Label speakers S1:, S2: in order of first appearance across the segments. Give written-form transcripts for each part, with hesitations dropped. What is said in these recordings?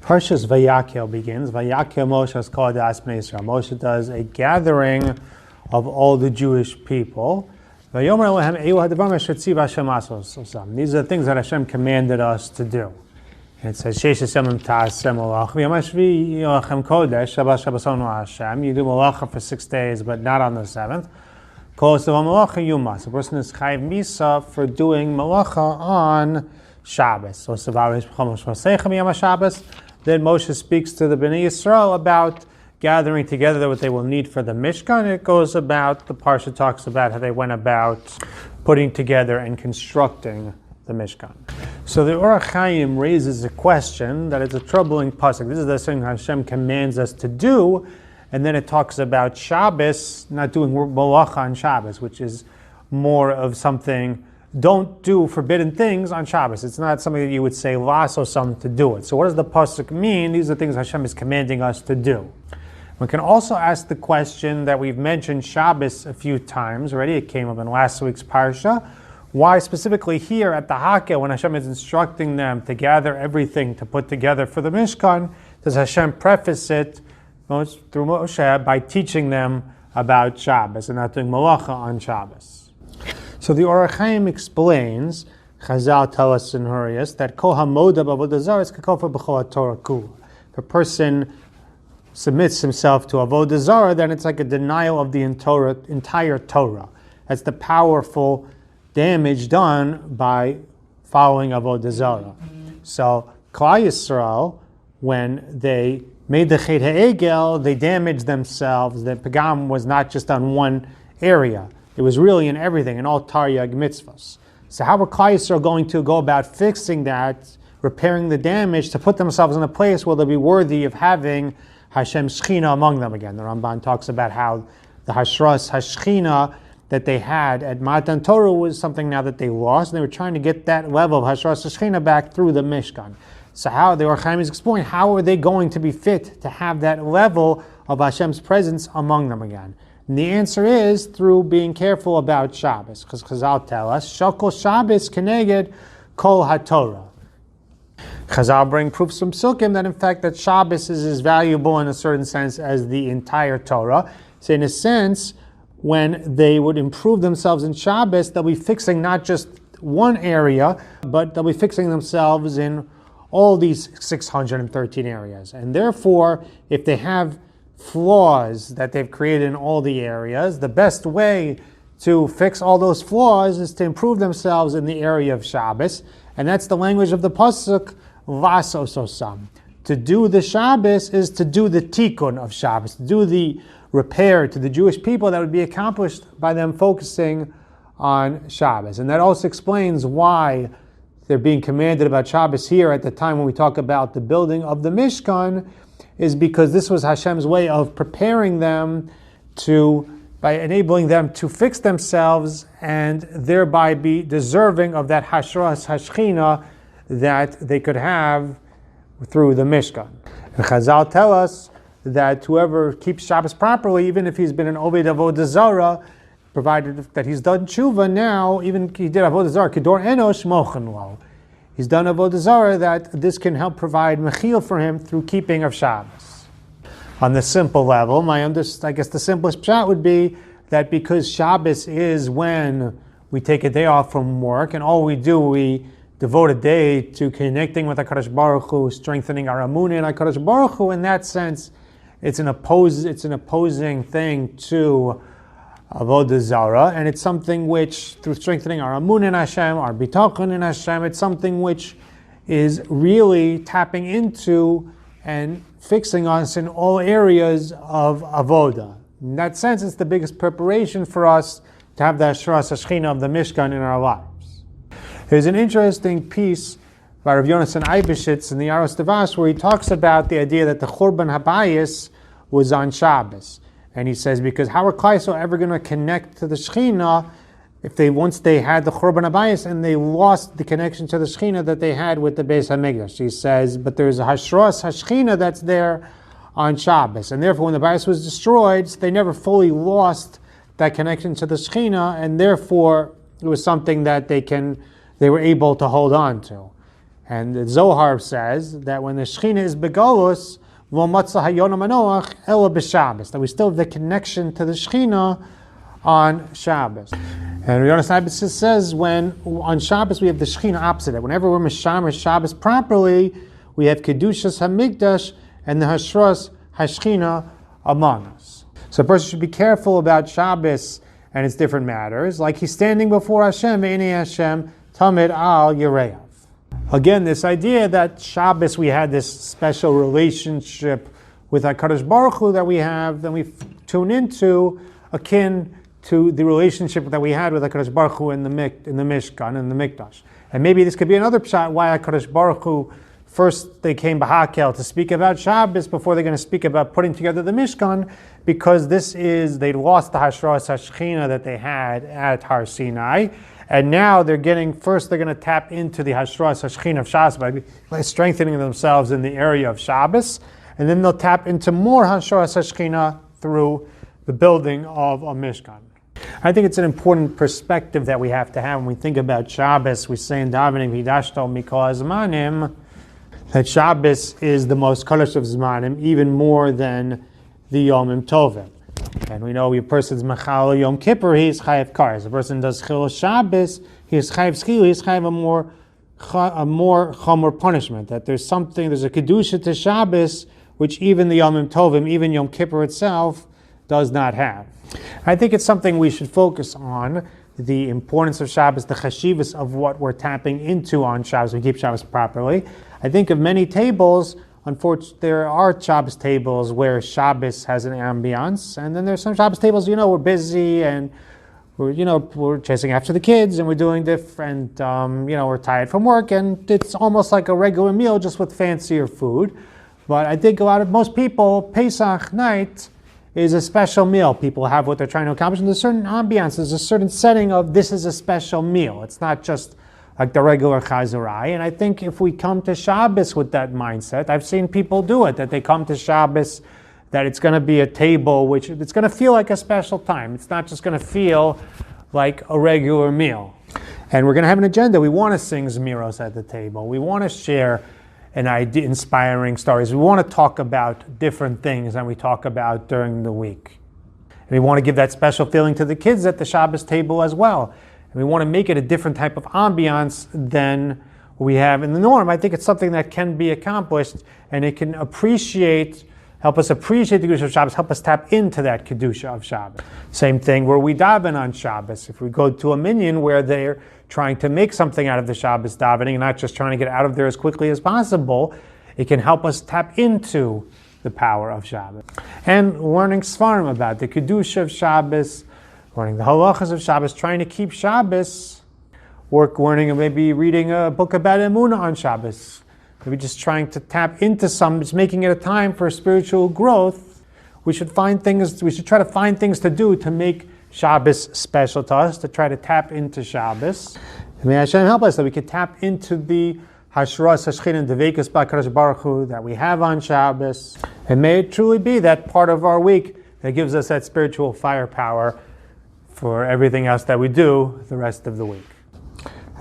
S1: Parshas Vayakhel begins. Vayakhel Moshe is called Asbnei Yisrael. Moshe does a gathering of all the Jewish people. These are the things that Hashem commanded us to do. And it says, you do malacha for 6 days, but not on the 7th. A person is chayiv misa for doing malacha on Shabbos. Then Moshe speaks to the Bnei Yisrael about gathering together what they will need for the Mishkan. It goes about, the Parsha talks about how they went about putting together and constructing the Mishkan. So the Orach Chaim raises a question that is a troubling pasuk. This is the thing Hashem commands us to do, and then it talks about Shabbos, not doing malacha on Shabbos, which is more of something, don't do forbidden things on Shabbos. It's not something that you would say, lasso something to do it. So what does the pasuk mean? These are things Hashem is commanding us to do. One can also ask the question that we've mentioned Shabbos a few times already. It came up in last week's Parsha. Why specifically here at the Hakel, when Hashem is instructing them to gather everything to put together for the Mishkan, does Hashem preface it through Moshe by teaching them about Shabbos and not doing malacha on Shabbos? So the Orach Chaim explains, Chazal tell us in Hurrius, that Kol HaModa B'Avodah Zarah is Kakofa B'Chol HaTorah Kula. If a person submits himself to Avodah Zarah, then it's like a denial of the entire Torah. That's the powerful damage done by following Avodah Zarah. So Klal Yisrael, when they made the Chet HaEgel, they damaged themselves. The Pagam was not just on one area. It was really in everything, in all Taryag mitzvahs. So how were Klal Yisrael going to go about fixing that, repairing the damage, to put themselves in a place where they'll be worthy of having Hashem's HaShechina among them again? The Ramban talks about how the Hashraas HaShechina that they had at Matan Torah was something now that they lost, and they were trying to get that level of Hashraas HaShechina back through the Mishkan. So how, the Orach Chaim is explaining, how are they going to be fit to have that level of Hashem's presence among them again? And the answer is through being careful about Shabbos, because Chazal tell us, Shakol Shabbos keneged kol haTorah. Chazal bring proofs from Psukim that in fact that Shabbos is as valuable in a certain sense as the entire Torah. So in a sense, when they would improve themselves in Shabbos, they'll be fixing not just one area, but they'll be fixing themselves in all these 613 areas. And therefore, if they have flaws that they've created in all the areas, the best way to fix all those flaws is to improve themselves in the area of Shabbos. And that's the language of the pasuk, Vasososam. To do the Shabbos is to do the tikkun of Shabbos, to do the repair to the Jewish people that would be accomplished by them focusing on Shabbos. And that also explains why they're being commanded about Shabbos here at the time when we talk about the building of the Mishkan, is because this was Hashem's way of preparing them by enabling them to fix themselves and thereby be deserving of that Hashraas HaShechina that they could have through the Mishkan. And Chazal tell us that whoever keeps Shabbos properly, even if he's been an Oved Avodah Zarah, provided that he's done tshuva now, even he did Avodah Zarah, Kedor Enosh Mochen Lo. He's done Avodah Zarah, that this can help provide mechil for him through keeping of Shabbos. On the simple level, I guess the simplest pshat would be that because Shabbos is when we take a day off from work, and all we do, we devote a day to connecting with HaKadosh Baruch Hu, strengthening our amunah in HaKadosh Baruch Hu. In that sense, it's an opposing thing to Avodah Zarah, and it's something which, through strengthening our amun in Hashem, our bitachon in Hashem, it's something which is really tapping into and fixing us in all areas of Avodah. In that sense, it's the biggest preparation for us to have the Hashraas HaShechina of the Mishkan in our lives. There's an interesting piece by Rav Yonasan Eibeshitz in the Aros Devash where he talks about the idea that the Churban Habayis was on Shabbos. And he says, because how are Klal Yisrael ever going to connect to the Shechina if once they had the Churban Habayis and they lost the connection to the Shechina that they had with the Beis HaMikdash? He says, but there's a Hashraas HaShechina that's there on Shabbos. And therefore, when the Bayis was destroyed, they never fully lost that connection to the Shechina, and therefore it was something that they were able to hold on to. And the Zohar says that when the Shechina is begolus, that we still have the connection to the Shechina on Shabbos. And Rihanna Saibis says when on Shabbos we have the Shechina opposite. Whenever we're Mishamer Shabbos properly, we have Kedushas HaMikdash and the Hashraas HaShechina among us. So a person should be careful about Shabbos and its different matters, like he's standing before Hashem, Ve'inei Hashem, Tamid al Yereav. Again, this idea that Shabbos we had this special relationship with HaKadosh Baruch Hu that we have, then we tune into akin to the relationship that we had with HaKadosh Baruch Hu in the Mishkan, in the Mikdash. And maybe this could be another pshat why HaKadosh Baruch Hu, first they came Vayakhel to speak about Shabbos before they're going to speak about putting together the Mishkan, because they lost the Hashraas HaShechina that they had at Har Sinai. And now they're going to tap into the Hashraas HaShechina of Shabbos by strengthening themselves in the area of Shabbos. And then they'll tap into more Hashraas HaShechina through the building of a Mishkan. I think it's an important perspective that we have to have when we think about Shabbos. We say in davening, Hidashto Mikol Zmanim, that Shabbos is the most kalash of Zmanim, even more than the Yomim Tovim. And we know if a person's Machal Yom Kippur, he's Chayav Kar. If a person does Chil Shabbos, he's Chayav Schil, he's Chayav a more Chomer punishment. That there's a Kedusha to Shabbos, which even the Yomim Tovim, even Yom Kippur itself, does not have. I think it's something we should focus on, the importance of Shabbos, the chashivas of what we're tapping into on Shabbos. We keep Shabbos properly. I think of many tables, unfortunately, there are Shabbos tables where Shabbos has an ambiance, and then there's some Shabbos tables, we're busy and we're chasing after the kids and we're doing different, we're tired from work, and it's almost like a regular meal just with fancier food. But I think most people, Pesach night is a special meal. People have what they're trying to accomplish, and there's a certain ambiance, there's a certain setting of this is a special meal. It's not just like the regular chazarai. And I think if we come to Shabbos with that mindset, I've seen people do it, that they come to Shabbos, that it's going to be a table which it's going to feel like a special time. It's not just going to feel like a regular meal. And we're going to have an agenda. We want to sing Zmiros at the table. We want to share an idea, inspiring stories. We want to talk about different things than we talk about during the week. And we want to give that special feeling to the kids at the Shabbos table as well. And we want to make it a different type of ambiance than we have in the norm. I think it's something that can be accomplished, and it can help us appreciate the Kedusha of Shabbos, help us tap into that Kedusha of Shabbos. Same thing where we daven on Shabbos. If we go to a minyan where they're trying to make something out of the Shabbos davening and not just trying to get out of there as quickly as possible, it can help us tap into the power of Shabbos. And learning Svarim about the Kedusha of Shabbos, learning the halachas of Shabbos, trying to keep Shabbos, learning and maybe reading a book about Emunah on Shabbos. Maybe just trying to tap into just making it a time for spiritual growth. We should try to find things to do to make Shabbos special to us, to try to tap into Shabbos. And may Hashem help us that we can tap into the Hashraas HaShechina and the Vayakhel HaKadosh Baruch Hu that we have on Shabbos. And may it truly be that part of our week that gives us that spiritual firepower for everything else that we do the rest of the week.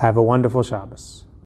S1: Have a wonderful Shabbos.